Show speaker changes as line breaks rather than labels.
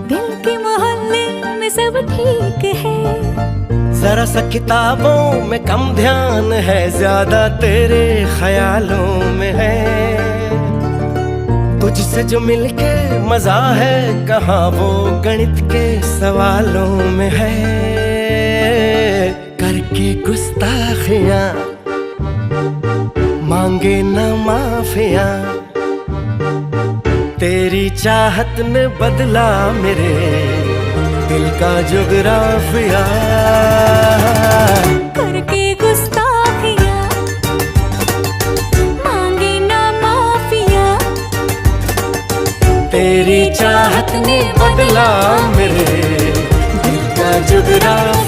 दिल के मोहल्ले में सब ठीक है।
जरा सा किताबों में कम ध्यान है, ज्यादा तेरे ख्यालों में है। तुझसे जो मिलके मजा है, कहाँ वो गणित के सवालों में है। करके गुस्ताखियां मांगे न माफिया, तेरी चाहत ने बदला मेरे दिल का जुगराफिया।
करके गुस्ताखियां मांगे ना माफिया,
तेरी चाहत ने बदला मेरे दिल का जुगराफिया।